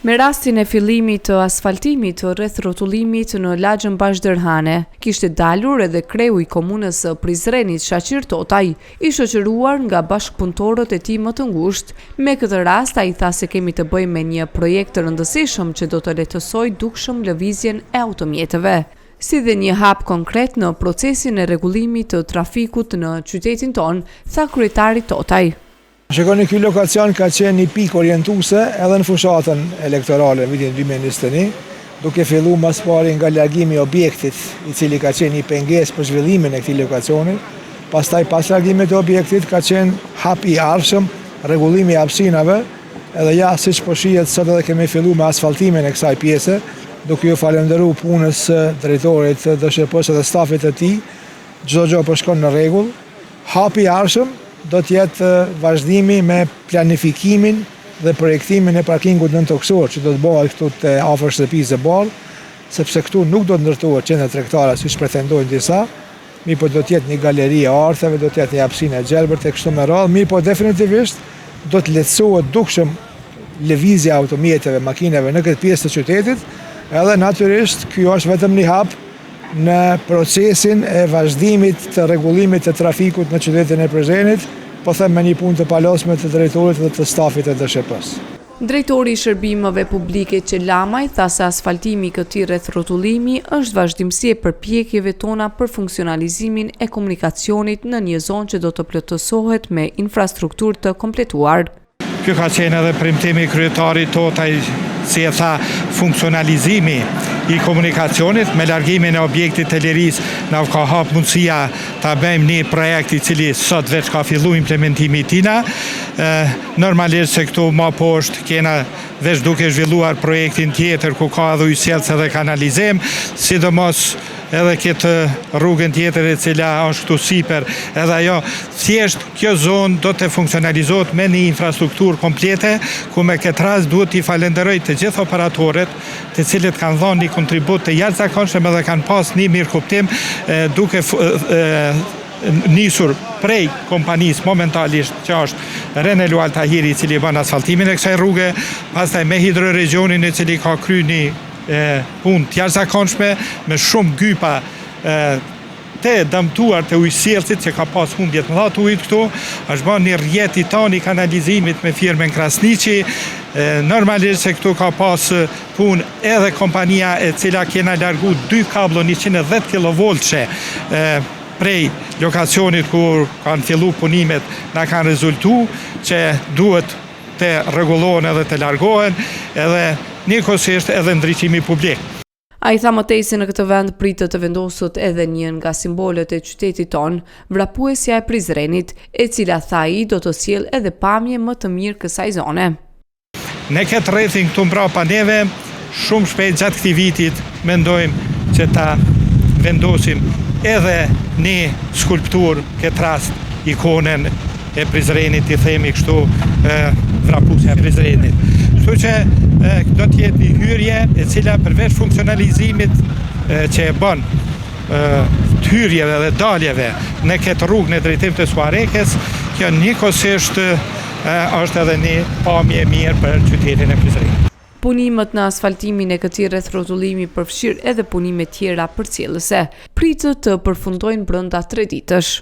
Me rastin e fillimit të asfaltimit të rreth rrotullimit në lagjën Bashdërhane, kishte dalur edhe kreu i komunës së Prizrenit Shaqir Totaj, i shoqëruar nga bashkëpunëtorët e tij më të ngushtë. Me këtë rast ai tha se kemi të bëjmë me një projekt të rëndësishëm që do të lehtësojë dukshëm lëvizjen e automjeteve, si dhe një hap konkret në procesin e rregullimit të trafikut në qytetin ton, tha kryetari Totaj. Shikoni, ky lokacion ka qenë një pikë orientuese edhe në fushatën elektorale në vitin 2021, duke filluar më së pari nga largimi i objektit, i cili ka qenë një pengesë për zhvillimin e këtij lokacioni. Pastaj pas largimit të objektit ka qenë hap i ardhshëm rregullimi i hapësinave, edhe ja siç po shihet sot edhe kemi filluar me asfaltimin e kësaj pjese, duke ju falendëruar punës së drejtorit të DSHP-s dhe stafit të tij. Çdo gjë po shkon në rregull. Hapi i ardhshëm do të jetë vazhdimi me planifikimin dhe projektimin e parkingut nëntoksor që do të bëhet këtu te afër shtëpisë së ballë, sepse këtu nuk do të ndërtohet qendër tregtare siç pretendojnë disa, mirë po do të jetë një galeri e artheve, do të jetë një hapësinë e gjelbërt e kështu me radhë, mirë po definitivisht do të lehtësohet dukshëm lëvizja e automjeteve, makinave në këtë pjesë të qytetit, edhe natyrisht ky është vetëm një hap në procesin e vazhdimit të rregullimit të trafikut në qytetin e Prizrenit, po them me një punë të palosme të drejtorit dhe të stafit të DSHP-s. Drejtori i shërbimeve publike Qelamaj tha se asfaltimi i këtij rreth rrotullimi është vazhdimsi e përpjekjeve tona për funksionalizimin e komunikacionit në një zonë që do të plotësohet me infrastrukturë të kompletuar. Ky ka qenë edhe premtimi i kryetarit Totaj, si e tha, funksionalizimi i komunikacionit me largimin e objektit të lirisë na ka hap mundësia ta bëjmë një projekt i cili sot veç ka filluar implementimi i tij. Normalisht se këtu më poshtë kena veç duke zhvilluar projektin tjetër ku ka edhe ujësjellës dhe kanalizim, sidomos edhe këtë rrugën tjetër e cila është këtu sipër, edhe ajo thjesht kjo zonë do të funksionalizohet me një infrastrukturë komplete, ku me këtë rast duhet t'i falenderoj të gjithë operatorët, të cilët kanë dhënë një kontribut të jashtëzakonshëm dhe kanë pas një mirëkuptim duke nisur prej kompanisë momentalisht që është Renelu Altahiri, i cili bën asfaltimin e kësaj rruge, pastaj me Hidroregionin, i cili ka kryer një punë të jashtëzakonshme me shumë gypa të dëmtuar të ujësjellësit që ka pas humbje të mëdha të ujit këtu, është bën një rrjet i tani kanalizimit me firmën Krasniqi. Normalisht se këtu ka pas punë edhe kompania e cila kena largu 2 kablo 110 kV prej lokacionit kur kanë fillu punimet, na kanë rezultu që duhet të rregullohen edhe të largohen, edhe njëkohësisht edhe ndriçimi publik. Ai tha mëtej se në këtë vend pritet të vendosët edhe një nga simbolet e qytetit ton, vrapuesja e Prizrenit, e cila tha ai do të sjellë edhe pamje më të mirë kësaj zone. Në këtë rrethin këtu mbrapa neve, shumë shpejt gjatë këtij vitit mendojmë që ta vendosim edhe një skulptur, këtë rast ikonën e Prizrenit, i themi kështu, vrapuesja e Prizrenit. Kështu që do të jetë një hyrje e cila përveç funksionalizimit që e bën të hyrjeve dhe daljeve në këtë rrugë në drejtim të Suarekes, kjo njëkohësisht është edhe një pamje mirë për qytetin e Prizrenit. Punimet në asfaltimin e këtij rreth rrotullimi përfshir edhe punime tjera përcjellëse, pritet të përfundojnë brenda 3 ditësh.